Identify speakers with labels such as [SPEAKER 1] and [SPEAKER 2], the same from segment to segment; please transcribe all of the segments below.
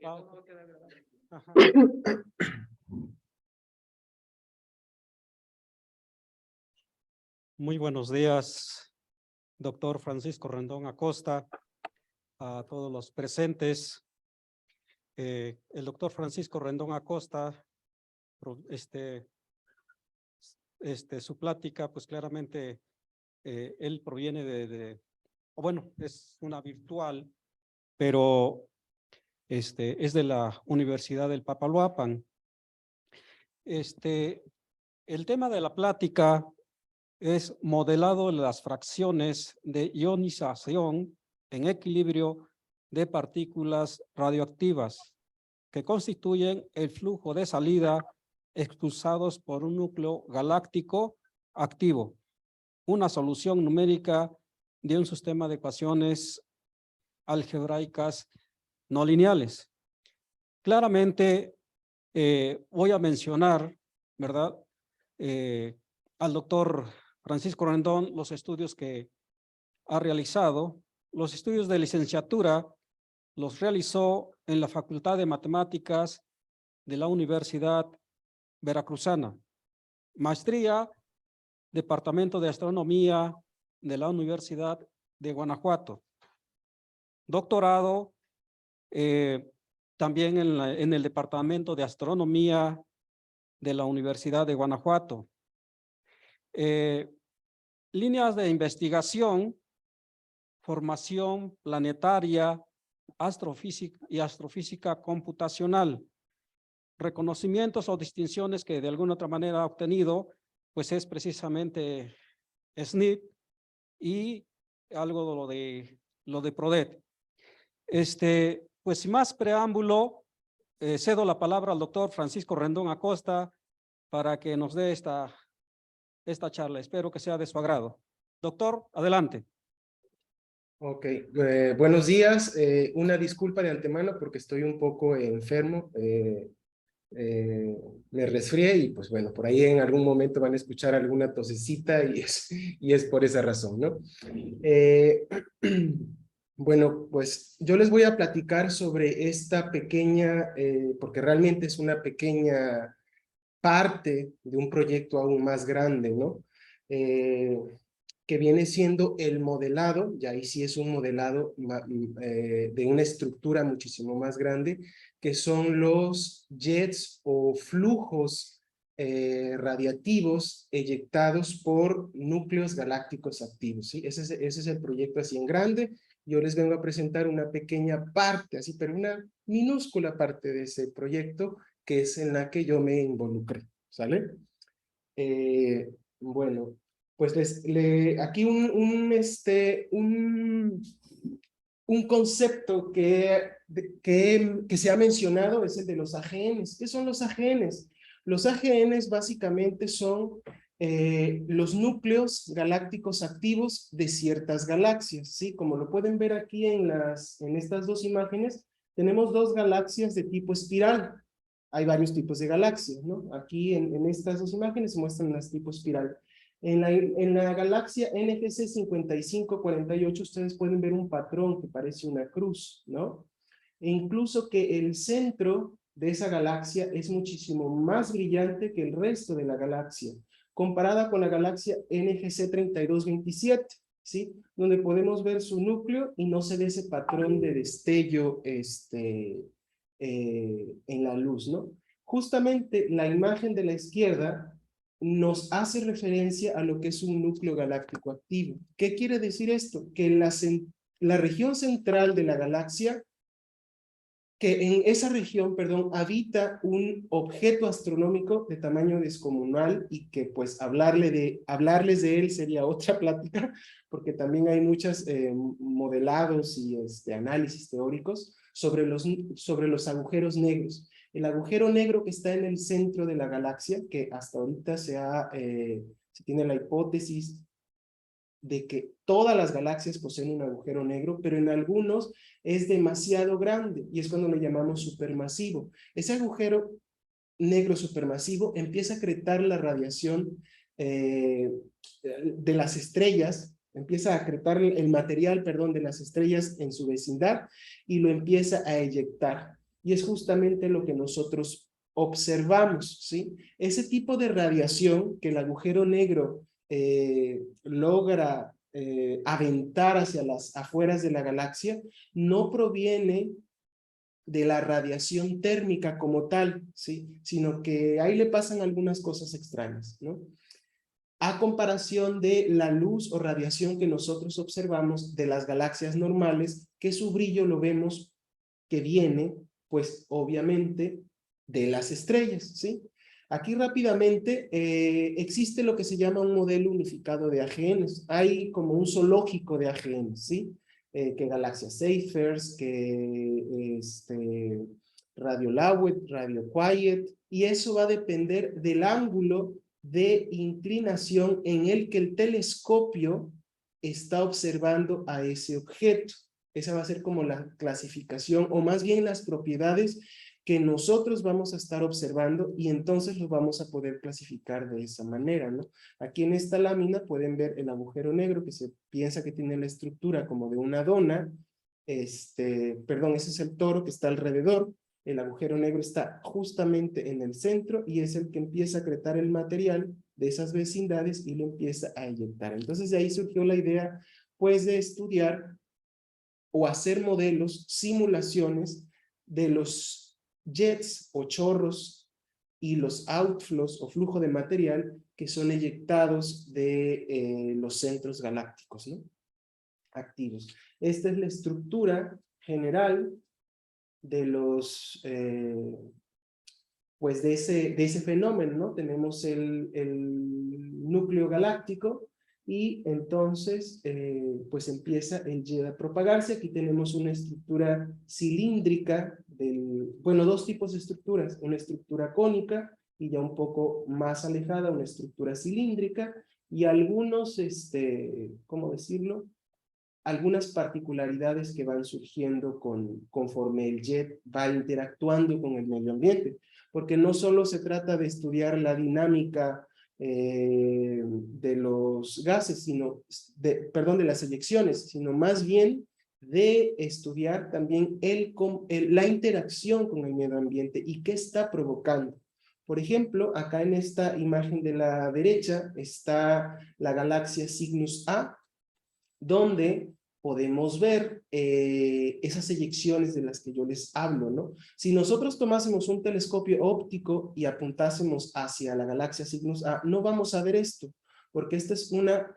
[SPEAKER 1] Ajá. Muy buenos días, doctor Francisco Rendón Acosta, a todos los presentes. El doctor Francisco Rendón Acosta, su plática, pues claramente él proviene bueno, es una virtual, pero es de la Universidad del Papaloapan. El tema de la plática es modelado de las fracciones de ionización en equilibrio de partículas radioactivas que constituyen el flujo de salida expulsados por un núcleo galáctico activo, una solución numérica de un sistema de ecuaciones algebraicas no lineales. Claramente voy a mencionar, ¿verdad? Al doctor Francisco Rendón los estudios que ha realizado. Los estudios de licenciatura los realizó en la Facultad de Matemáticas de la Universidad Veracruzana. Maestría, Departamento de Astronomía de la Universidad de Guanajuato. Doctorado, también en el Departamento de Astronomía de la Universidad de Guanajuato. Líneas de investigación, formación planetaria, astrofísica y astrofísica computacional. Reconocimientos o distinciones que de alguna otra manera ha obtenido, pues es precisamente SNIP y algo de lo de PRODET. Pues sin más preámbulo, cedo la palabra al doctor Francisco Rendón Acosta para que nos dé esta charla. Espero que sea de su agrado. Doctor, adelante.
[SPEAKER 2] Ok, buenos días. Una disculpa de antemano porque estoy un poco enfermo. Me resfrié y pues bueno, por ahí en algún momento van a escuchar alguna tosecita y es por esa razón, ¿no? Bueno, pues yo les voy a platicar sobre esta pequeña, porque realmente es una pequeña parte de un proyecto aún más grande, ¿no? Que viene siendo el modelado, y ahí sí es un modelado de una estructura muchísimo más grande, que son los jets o flujos radiativos eyectados por núcleos galácticos activos, ¿sí? Ese es el proyecto así en grande. Yo les vengo a presentar una pequeña parte, así, pero una minúscula parte de ese proyecto, que es en la que yo me involucré, ¿sale? Bueno, pues aquí un concepto que se ha mencionado es el de los AGNs. ¿Qué son los AGNs? Los AGNs básicamente son los núcleos galácticos activos de ciertas galaxias, ¿sí? Como lo pueden ver aquí en estas dos imágenes, tenemos dos galaxias de tipo espiral. Hay varios tipos de galaxias, ¿no? Aquí en estas dos imágenes se muestran las tipos espiral. En la galaxia NGC 5548 ustedes pueden ver un patrón que parece una cruz, ¿no? E incluso que el centro de esa galaxia es muchísimo más brillante que el resto de la galaxia, comparada con la galaxia NGC 3227, ¿sí? Donde podemos ver su núcleo y no se ve ese patrón de destello en la luz, ¿no? Justamente la imagen de la izquierda nos hace referencia a lo que es un núcleo galáctico activo. ¿Qué quiere decir esto? Que en la región central de la galaxia, que en esa región, perdón, habita un objeto astronómico de tamaño descomunal y que pues hablarles de él sería otra plática, porque también hay muchos modelados y análisis teóricos sobre los agujeros negros. El agujero negro que está en el centro de la galaxia, que hasta ahorita se tiene la hipótesis de que todas las galaxias poseen un agujero negro, pero en algunos es demasiado grande y es cuando lo llamamos supermasivo. Ese agujero negro supermasivo empieza a acretar la radiación de las estrellas, empieza a acretar el material, perdón, de las estrellas en su vecindad y lo empieza a eyectar. y es justamente lo que nosotros observamos, ¿sí? Ese tipo de radiación que el agujero negro logra aventar hacia las afueras de la galaxia, no proviene de la radiación térmica como tal, ¿sí? Sino que ahí le pasan algunas cosas extrañas, ¿no? A comparación de la luz o radiación que nosotros observamos de las galaxias normales, que su brillo lo vemos que viene, pues obviamente, de las estrellas, ¿sí? Aquí rápidamente existe lo que se llama un modelo unificado de AGNs. Hay como un zoológico de AGNs, ¿sí? Que galaxias Seyfert, que Radio Lowett, Radio Quiet, y eso va a depender del ángulo de inclinación en el que el telescopio está observando a ese objeto. Esa va a ser como la clasificación, o más bien las propiedades que nosotros vamos a estar observando, y entonces los vamos a poder clasificar de esa manera, ¿no? Aquí en esta lámina pueden ver el agujero negro, que se piensa que tiene la estructura como de una dona. Perdón, ese es el toro que está alrededor. El agujero negro está justamente en el centro y es el que empieza a acretar el material de esas vecindades y lo empieza a eyectar. Entonces de ahí surgió la idea, pues, de estudiar o hacer modelos, simulaciones de los jets o chorros y los outflows o flujo de material que son eyectados de los centros galácticos, ¿no? Activos. Esta es la estructura general de los, pues de ese fenómeno, ¿no? Tenemos el núcleo galáctico y entonces, pues empieza el jet a propagarse. Aquí tenemos una estructura cilíndrica, bueno, dos tipos de estructuras, una estructura cónica y ya un poco más alejada, una estructura cilíndrica, y algunos, ¿cómo decirlo? Algunas particularidades que van surgiendo conforme el jet va interactuando con el medio ambiente, porque no solo se trata de estudiar la dinámica de los gases, perdón, de las eyecciones, sino más bien de estudiar también la interacción con el medio ambiente y qué está provocando. Por ejemplo, acá en esta imagen de la derecha está la galaxia Cygnus A, donde podemos ver esas eyecciones de las que yo les hablo, ¿no? Si nosotros tomásemos un telescopio óptico y apuntásemos hacia la galaxia Cygnus A, no vamos a ver esto, porque esta es una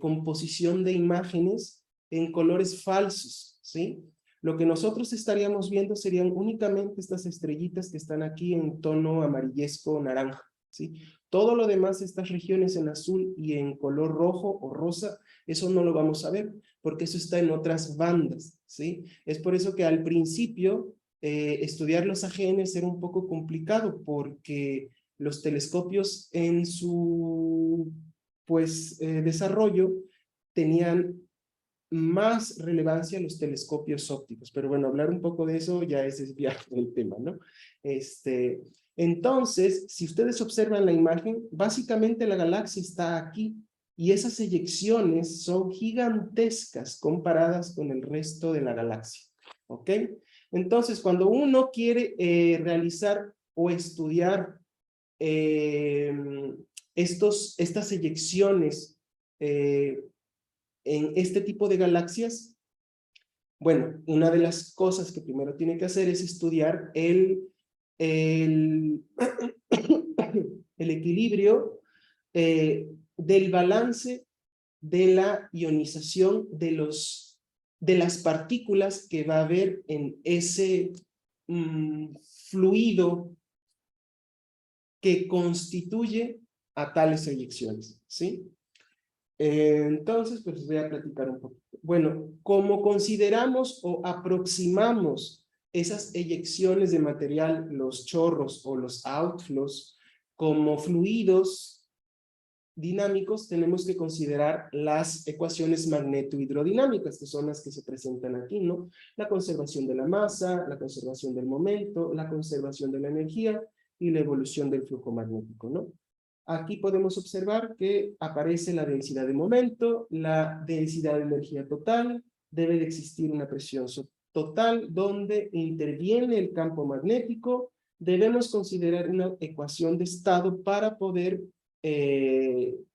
[SPEAKER 2] composición de imágenes en colores falsos, ¿sí? Lo que nosotros estaríamos viendo serían únicamente estas estrellitas que están aquí en tono amarillesco naranja, ¿sí? Todo lo demás, estas regiones en azul y en color rojo o rosa, eso no lo vamos a ver, porque eso está en otras bandas, ¿sí? Es por eso que al principio estudiar los AGNs era un poco complicado, porque los telescopios en su, pues, desarrollo tenían más relevancia los telescopios ópticos. Pero bueno, hablar un poco de eso ya es desviar del tema, ¿no? Entonces, si ustedes observan la imagen, básicamente la galaxia está aquí, y esas eyecciones son gigantescas comparadas con el resto de la galaxia, ¿ok? Entonces, cuando uno quiere realizar o estudiar estas eyecciones en este tipo de galaxias, bueno, una de las cosas que primero tiene que hacer es estudiar el equilibrio del balance de la ionización de las partículas que va a haber en ese fluido que constituye a tales eyecciones, ¿sí? Entonces, pues les voy a platicar un poco. Bueno, como consideramos o aproximamos esas eyecciones de material, los chorros o los outflows, como fluidos dinámicos, tenemos que considerar las ecuaciones magneto-hidrodinámicas, que son las que se presentan aquí, ¿no? La conservación de la masa, la conservación del momento, la conservación de la energía y la evolución del flujo magnético, ¿no? Aquí podemos observar que aparece la densidad de momento, la densidad de energía total, debe de existir una presión total donde interviene el campo magnético, debemos considerar una ecuación de estado para poder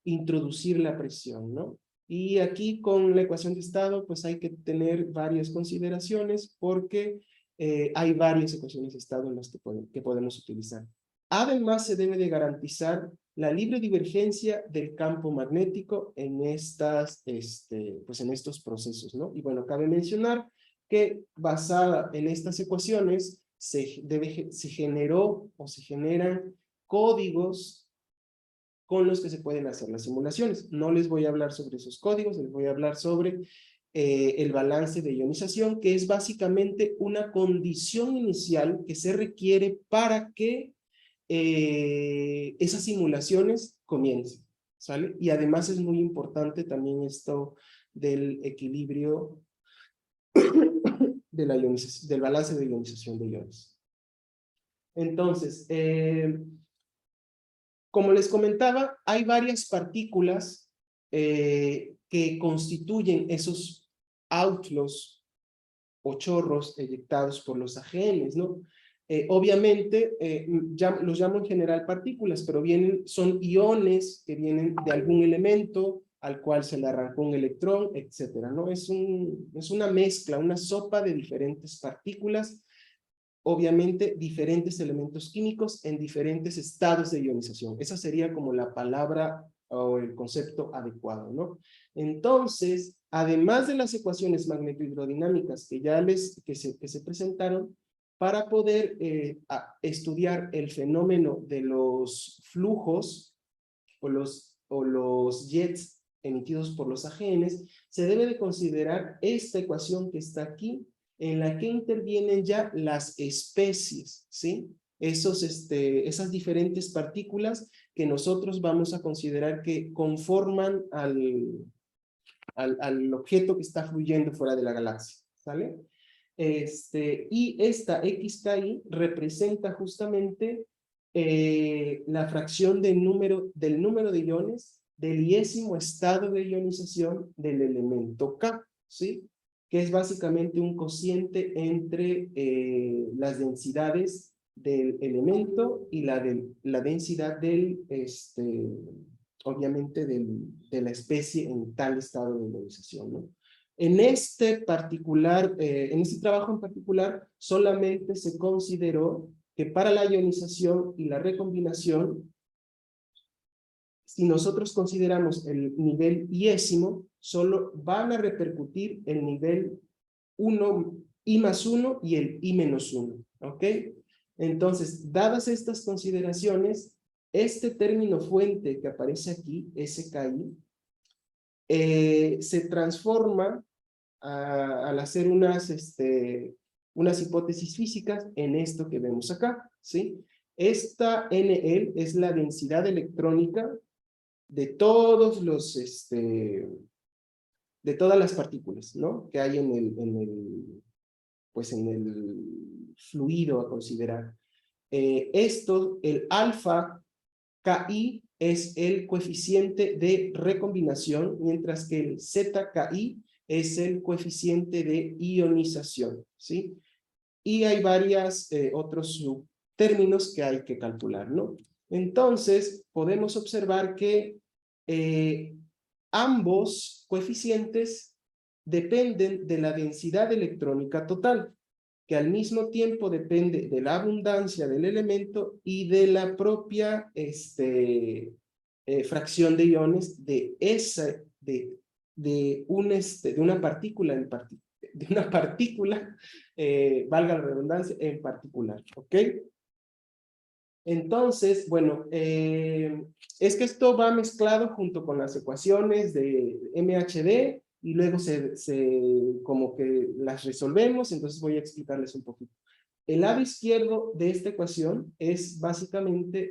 [SPEAKER 2] introducir la presión, ¿no? Y aquí con la ecuación de estado, pues hay que tener varias consideraciones porque hay varias ecuaciones de estado en las que podemos utilizar. Además, se debe de garantizar la libre divergencia del campo magnético en pues en estos procesos, ¿no? Y bueno, cabe mencionar que basada en estas ecuaciones se generó o se generan códigos con los que se pueden hacer las simulaciones. No les voy a hablar sobre esos códigos, les voy a hablar sobre el balance de ionización, que es básicamente una condición inicial que se requiere para que esas simulaciones comiencen, ¿sale? Y además es muy importante también esto del equilibrio de la ionización, del balance de ionización de iones. Entonces, como les comentaba, hay varias partículas que constituyen esos outflows o chorros eyectados por los AGNs, ¿no? Obviamente, los llamo en general partículas, pero son iones que vienen de algún elemento al cual se le arrancó un electrón, etcétera, ¿no? Es una mezcla, una sopa de diferentes partículas, obviamente diferentes elementos químicos en diferentes estados de ionización. Esa sería como la palabra o el concepto adecuado, ¿no? Entonces, además de las ecuaciones magnetohidrodinámicas que se presentaron, para poder estudiar el fenómeno de los flujos o los jets emitidos por los AGNs, se debe de considerar esta ecuación que está aquí, en la que intervienen ya las especies, ¿sí? Esas diferentes partículas que nosotros vamos a considerar que conforman al objeto que está fluyendo fuera de la galaxia, ¿sale? Y esta XKI representa justamente la fracción del número de iones del iésimo estado de ionización del elemento K, ¿sí? Que es básicamente un cociente entre las densidades del elemento y la densidad obviamente de la especie en tal estado de ionización, ¿no? En este trabajo en particular, solamente se consideró que para la ionización y la recombinación, si nosotros consideramos el nivel iésimo, solo van a repercutir el nivel 1, I más 1 y el I menos 1, ¿ok? Entonces, dadas estas consideraciones, este término fuente que aparece aquí, SKI, se transforma al hacer unas hipótesis físicas en esto que vemos acá, ¿sí? Esta NL es la densidad electrónica de todos de todas las partículas, ¿no? Que hay en el fluido a considerar. El alfa KI es el coeficiente de recombinación, mientras que el ZKI es el coeficiente de ionización, ¿sí? Y hay otros términos que hay que calcular, ¿no? Entonces, podemos observar que ambos coeficientes dependen de la densidad electrónica total, que al mismo tiempo depende de la abundancia del elemento y de la propia fracción de iones de una partícula valga la redundancia, en particular, ¿ok? Entonces, bueno, es que esto va mezclado junto con las ecuaciones de MHD y luego como que las resolvemos, entonces voy a explicarles un poquito. El lado izquierdo de esta ecuación es básicamente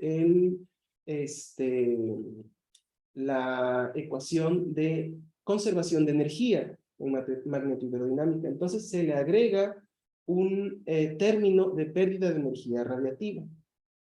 [SPEAKER 2] la ecuación de conservación de energía en magnetohidrodinámica. Entonces se le agrega un término de pérdida de energía radiativa.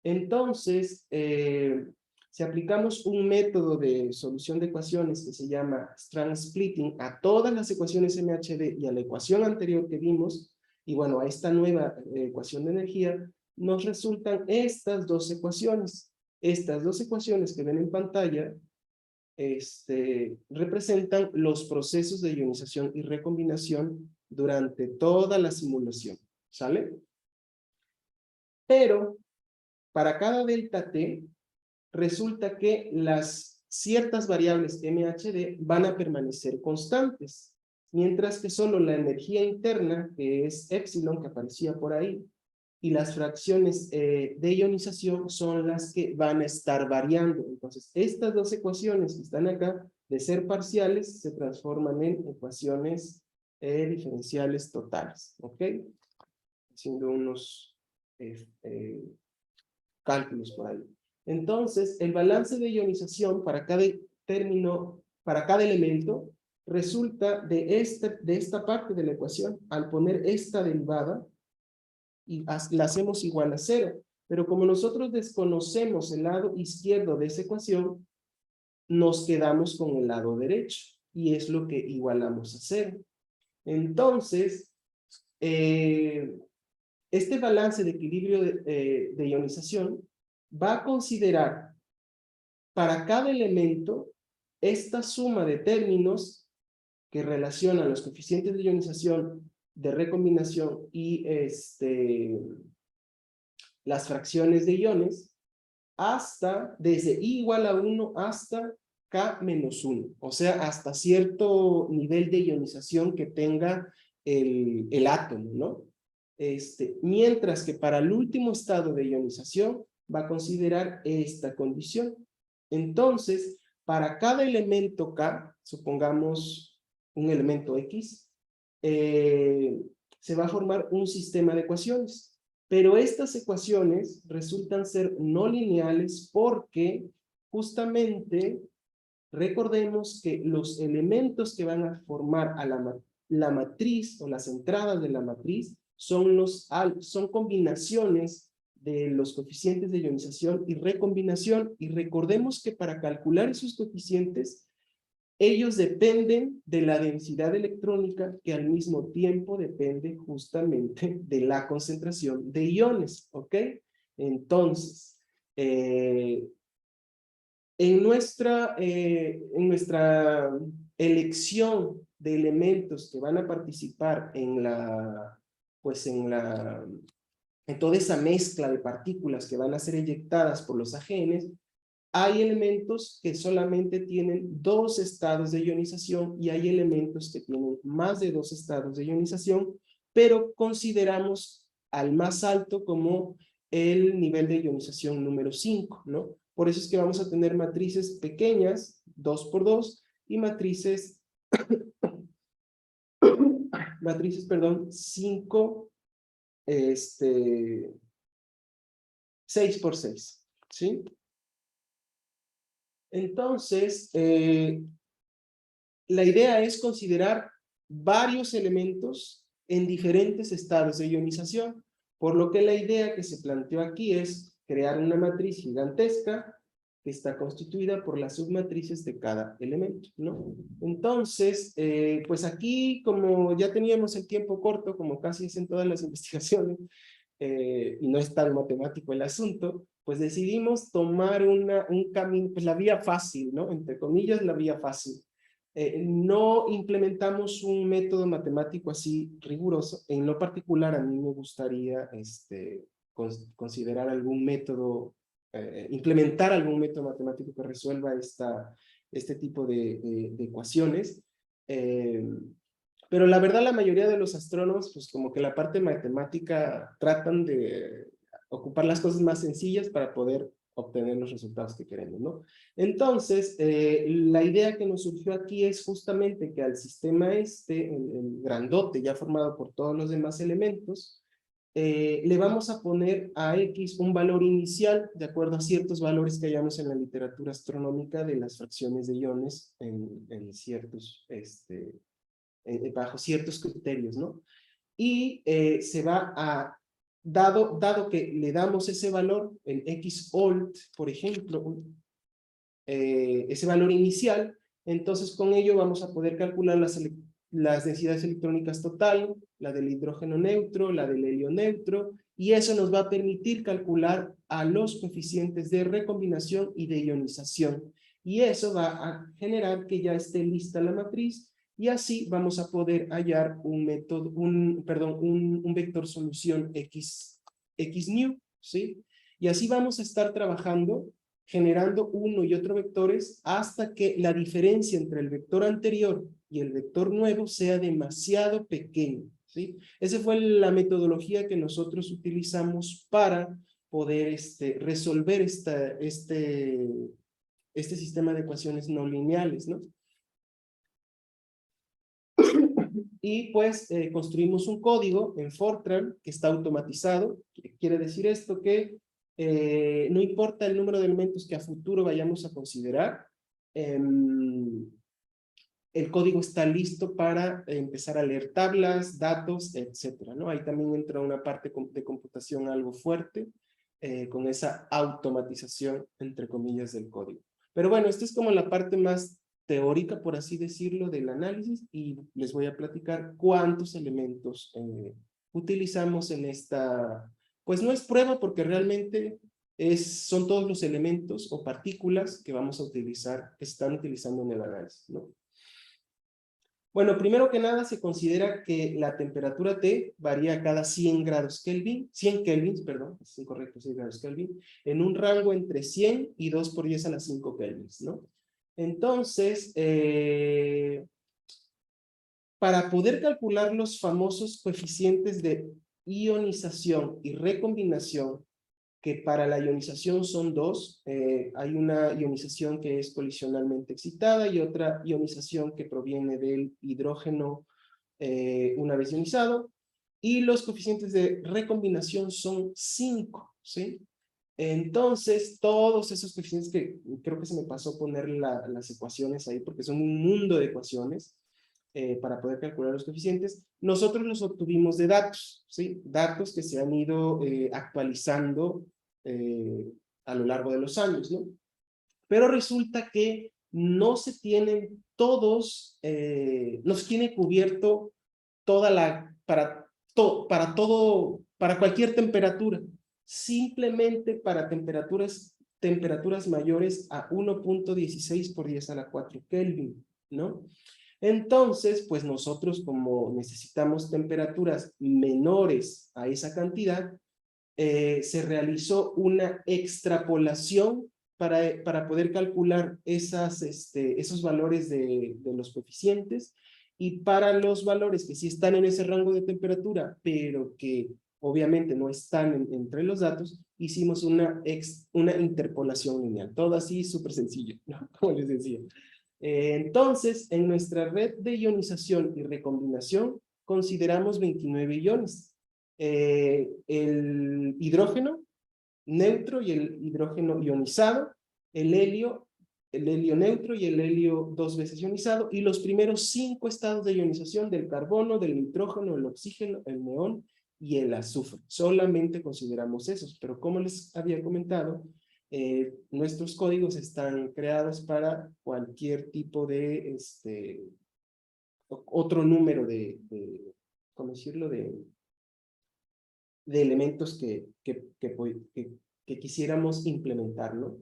[SPEAKER 2] Entonces, si aplicamos un método de solución de ecuaciones que se llama strand splitting a todas las ecuaciones MHD y a la ecuación anterior que vimos, Y bueno, a esta nueva ecuación de energía nos resultan estas dos ecuaciones. Estas dos ecuaciones que ven en pantalla representan los procesos de ionización y recombinación durante toda la simulación, ¿sale? Pero para cada delta T, resulta que las ciertas variables MHD van a permanecer constantes, mientras que solo la energía interna, que es epsilon, que aparecía por ahí, y las fracciones de ionización son las que van a estar variando. Entonces, estas dos ecuaciones que están acá, de ser parciales, se transforman en ecuaciones diferenciales totales, ¿ok? Haciendo unos cálculos por ahí. Entonces, el balance de ionización para cada término, para cada elemento, resulta de esta parte de la ecuación. Al poner esta derivada, y la hacemos igual a 0. Pero como nosotros desconocemos el lado izquierdo de esa ecuación, nos quedamos con el lado derecho. Y es lo que igualamos a 0. Entonces, este balance de equilibrio de ionización va a considerar para cada elemento esta suma de términos que relacionan los coeficientes de ionización, de recombinación y las fracciones de iones, hasta desde I igual a 1 hasta K menos 1, o sea, hasta cierto nivel de ionización que tenga el átomo, ¿no? Mientras que para el último estado de ionización va a considerar esta condición. Entonces, para cada elemento K, supongamos un elemento X, se va a formar un sistema de ecuaciones. Pero estas ecuaciones resultan ser no lineales porque justamente recordemos que los elementos que van a formar a la matriz o las entradas de la matriz son combinaciones de los coeficientes de ionización y recombinación, y recordemos que para calcular esos coeficientes ellos dependen de la densidad electrónica, que al mismo tiempo depende justamente de la concentración de iones, ¿ok? Entonces, en nuestra elección de elementos que van a participar en toda esa mezcla de partículas que van a ser eyectadas por los AGNs, hay elementos que solamente tienen 2 estados de ionización y hay elementos que tienen más de 2 estados de ionización, pero consideramos al más alto como el nivel de ionización número 5, ¿no? Por eso es que vamos a tener matrices pequeñas, 2 por 2, y matrices, perdón, 6 por 6, ¿sí? Entonces, la idea es considerar varios elementos en diferentes estados de ionización, por lo que la idea que se planteó aquí es crear una matriz gigantesca que está constituida por las submatrices de cada elemento, ¿no? Entonces, pues aquí, como ya teníamos el tiempo corto, como casi es en todas las investigaciones, y no es tan matemático el asunto, pues decidimos tomar un camino, pues la vía fácil, ¿no? Entre comillas, la vía fácil. No implementamos un método matemático así riguroso. En lo particular, a mí me gustaría considerar algún método, implementar algún método matemático que resuelva este tipo de ecuaciones. Pero la verdad, la mayoría de los astrónomos, pues como que la parte matemática tratan de ocupar las cosas más sencillas para poder obtener los resultados que queremos, ¿no? Entonces, la idea que nos surgió aquí es justamente que al sistema el grandote, ya formado por todos los demás elementos, le vamos a poner a X un valor inicial de acuerdo a ciertos valores que hayamos en la literatura astronómica de las fracciones de iones en ciertos, bajo ciertos criterios, ¿no? Y se va a, dado que le damos ese valor, en Xolt, por ejemplo, ese valor inicial, entonces con ello vamos a poder calcular las densidades electrónicas total, la del hidrógeno neutro, la del helio neutro, y eso nos va a permitir calcular a los coeficientes de recombinación y de ionización. Y eso va a generar que ya esté lista la matriz, y así vamos a poder hallar un método, un vector solución XNew, ¿sí? Y así vamos a estar trabajando, generando uno y otro vectores hasta que la diferencia entre el vector anterior y el vector nuevo sea demasiado pequeña, ¿sí? Esa fue la metodología que nosotros utilizamos para poder resolver este sistema de ecuaciones no lineales, ¿no? Y pues construimos un código en Fortran que está automatizado. Quiere decir esto que no importa el número de elementos que a futuro vayamos a considerar, el código está listo para empezar a leer tablas, datos, etcétera, ¿no? Ahí también entra una parte de computación algo fuerte, con esa automatización, entre comillas, del código. Pero bueno, esta es como la parte más teórica, por así decirlo, del análisis, y les voy a platicar cuántos elementos utilizamos en esta, pues no es prueba porque realmente son todos los elementos o partículas que vamos a utilizar, que se están utilizando en el análisis, ¿no? Bueno, primero que nada se considera que la temperatura T varía cada 100 grados Kelvin, 100 kelvins, perdón, es incorrecto, 100 grados Kelvin, en un rango entre 100 y 2 por 10 a la 5 kelvins, ¿no? Entonces, para poder calcular los famosos coeficientes de ionización y recombinación, que para la ionización son dos, hay una ionización que es colisionalmente excitada y otra ionización que proviene del hidrógeno una vez ionizado, y los coeficientes de recombinación son 5, ¿sí? Entonces, todos esos coeficientes que creo que se me pasó poner las ecuaciones ahí, porque son un mundo de ecuaciones, para poder calcular los coeficientes, nosotros los obtuvimos de datos, ¿sí? Datos que se han ido actualizando a lo largo de los años, ¿no? Pero resulta que no se tienen todos, no se tiene cubierto toda la, para cualquier temperatura, simplemente para temperaturas mayores a 1.16 por 10 a la 4 Kelvin, ¿no? Entonces, pues nosotros como necesitamos temperaturas menores a esa cantidad, se realizó una extrapolación para poder calcular esos valores de los coeficientes, y para los valores que sí están en ese rango de temperatura, pero que obviamente no están entre los datos, hicimos una interpolación lineal. Todo así súper sencillo, ¿no? Como les decía. Entonces, en nuestra red de ionización y recombinación, consideramos 29 iones. El hidrógeno neutro y el hidrógeno ionizado, el helio neutro y el helio 2 veces ionizado, y los primeros 5 estados de ionización del carbono, del nitrógeno, el oxígeno, el neón y el azufre. Solamente consideramos esos, pero como les había comentado, nuestros códigos están creados para cualquier tipo de otro número ¿cómo decirlo? De elementos que quisiéramos implementar, ¿no?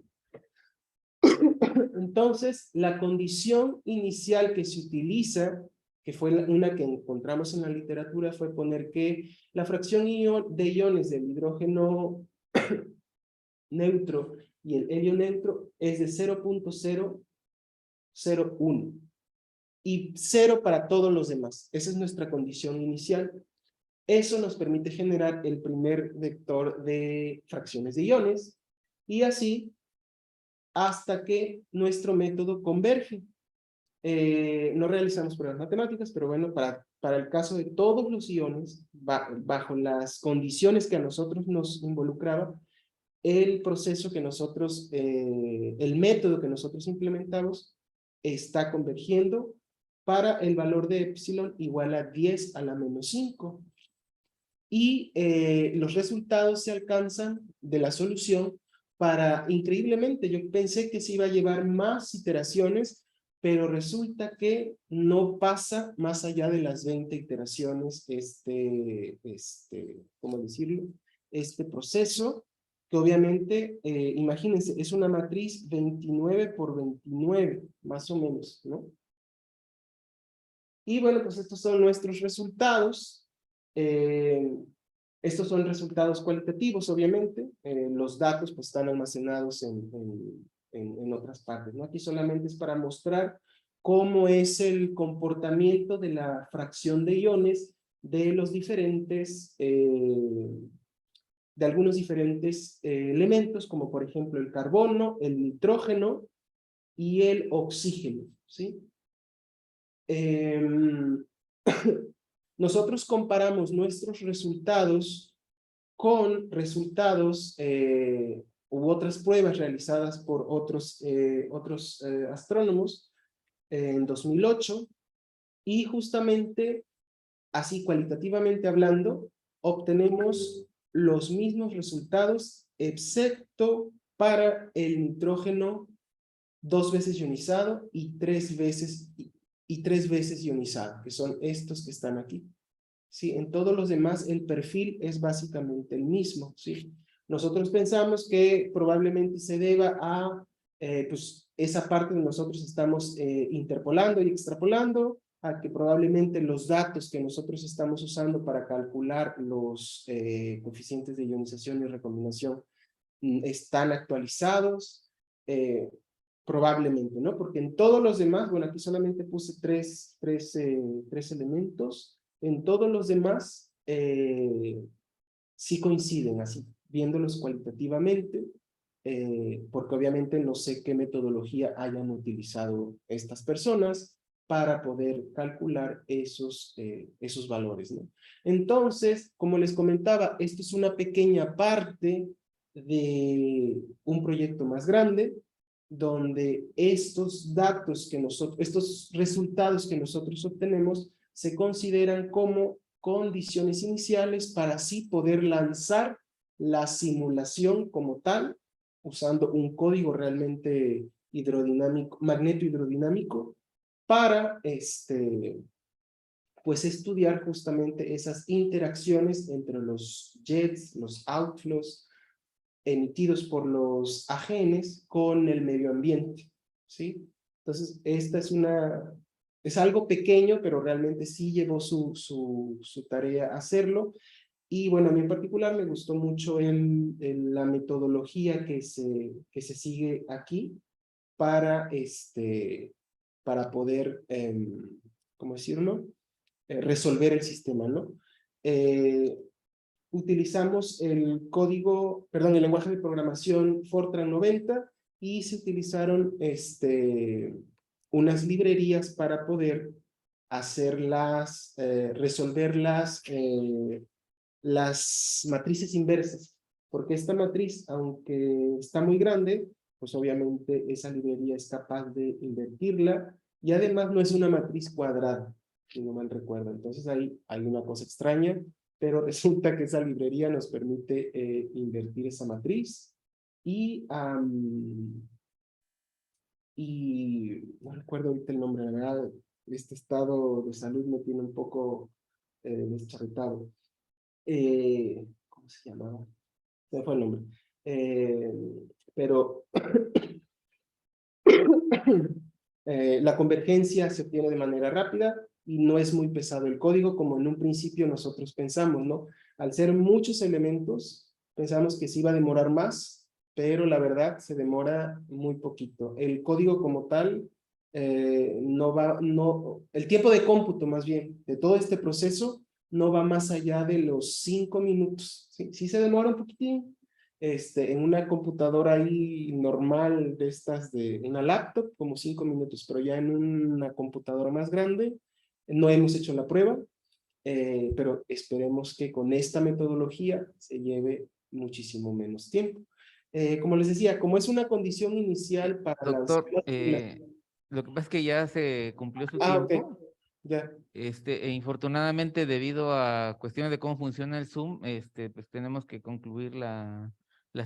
[SPEAKER 2] Entonces, la condición inicial que se utiliza, que fue una que encontramos en la literatura, fue poner que la fracción de iones del hidrógeno neutro y el helio neutro es de 0.001 y 0 para todos los demás. Esa es nuestra condición inicial. Eso nos permite generar el primer vector de fracciones de iones, y así hasta que nuestro método converge. No realizamos pruebas matemáticas, pero bueno, para el caso de todos los iones, bajo las condiciones que a nosotros nos involucraba, el proceso que nosotros, el método que nosotros implementamos está convergiendo para el valor de epsilon igual a 10 a la menos 5. Y los resultados se alcanzan de la solución increíblemente, yo pensé que se iba a llevar más iteraciones pero resulta que no pasa más allá de las 20 iteraciones, ¿cómo decirlo? Este proceso, que obviamente, imagínense, es una matriz 29 por 29, más o menos, ¿no? Y bueno, pues estos son nuestros resultados. Estos son resultados cualitativos, obviamente. Los datos pues están almacenados en otras partes, ¿no? Aquí solamente es para mostrar cómo es el comportamiento de la fracción de iones de los diferentes, de algunos diferentes elementos, como por ejemplo el carbono, el nitrógeno y el oxígeno, ¿sí? Nosotros comparamos nuestros resultados con resultados u otras pruebas realizadas por otros astrónomos en 2008, y justamente así cualitativamente hablando obtenemos los mismos resultados excepto para el nitrógeno 2 veces ionizado y 3 veces ionizado, que son estos que están aquí. ¿Sí? En todos los demás el perfil es básicamente el mismo, ¿sí? Nosotros pensamos que probablemente se deba a pues esa parte de nosotros estamos interpolando y extrapolando, a que probablemente los datos que nosotros estamos usando para calcular los coeficientes de ionización y recombinación están actualizados, probablemente, ¿no? Porque en todos los demás, bueno, aquí solamente puse tres elementos. En todos los demás sí coinciden así, viéndolos cualitativamente, porque obviamente no sé qué metodología hayan utilizado estas personas para poder calcular esos valores, ¿no? Entonces, como les comentaba, esto es una pequeña parte de un proyecto más grande, donde estos datos que nosotros, estos resultados que nosotros obtenemos, se consideran como condiciones iniciales para así poder lanzar la simulación como tal, usando un código realmente hidrodinámico, magneto-hidrodinámico, para pues estudiar justamente esas interacciones entre los jets, los outflows, emitidos por los AGNs con el medio ambiente, ¿sí? Entonces, esta es algo pequeño, pero realmente sí llevó su tarea a hacerlo. Y bueno, a mí en particular me gustó mucho la metodología que se sigue aquí para, para poder, ¿cómo decirlo? Resolver el sistema, ¿no? Utilizamos el lenguaje de programación Fortran 90 y se utilizaron unas librerías para poder hacer resolver las matrices inversas, porque esta matriz, aunque está muy grande, pues obviamente esa librería es capaz de invertirla, y además no es una matriz cuadrada, si no mal recuerdo. Entonces ahí hay una cosa extraña, pero resulta que esa librería nos permite invertir esa matriz, y no recuerdo ahorita el nombre, la verdad, este estado de salud me tiene un poco descharretado. ¿Cómo se llamaba? Se me fue el nombre. Pero la convergencia se obtiene de manera rápida y no es muy pesado el código como en un principio nosotros pensamos, ¿no? Al ser muchos elementos, pensamos que se iba a demorar más, pero la verdad se demora muy poquito. El código como tal el tiempo de cómputo más bien de todo este proceso no va más allá de los 5 minutos. Sí se demora un poquitín. En una computadora ahí normal de estas de una laptop, como 5 minutos, pero ya en una computadora más grande, no hemos hecho la prueba, pero esperemos que con esta metodología se lleve muchísimo menos tiempo. Como les decía, como es una condición inicial para lanzar...
[SPEAKER 3] Doctor, lo que pasa es que ya se cumplió su
[SPEAKER 2] Ah, ok,
[SPEAKER 3] tiempo.
[SPEAKER 2] ya.
[SPEAKER 3] Infortunadamente, debido a cuestiones de cómo funciona el Zoom, pues tenemos que concluir la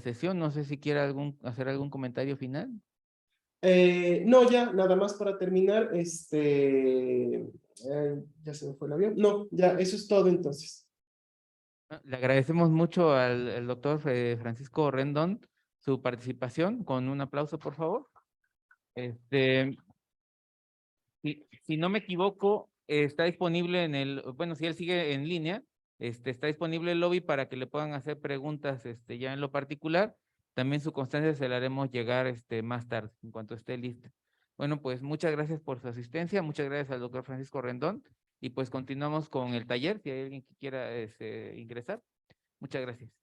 [SPEAKER 3] sesión. No sé si quiera hacer algún comentario final.
[SPEAKER 2] No, ya, nada más para terminar, ya se me fue el avión. No, ya, eso es todo entonces.
[SPEAKER 3] Le agradecemos mucho al doctor Francisco Rendón su participación. Con un aplauso, por favor. Si no me equivoco, está disponible en el, bueno, si él sigue en línea, está disponible el lobby para que le puedan hacer preguntas ya en lo particular. También su constancia se la haremos llegar más tarde, en cuanto esté lista. Bueno, pues muchas gracias por su asistencia, muchas gracias al doctor Francisco Rendón, y pues continuamos con el taller, si hay alguien que quiera ingresar. Muchas gracias.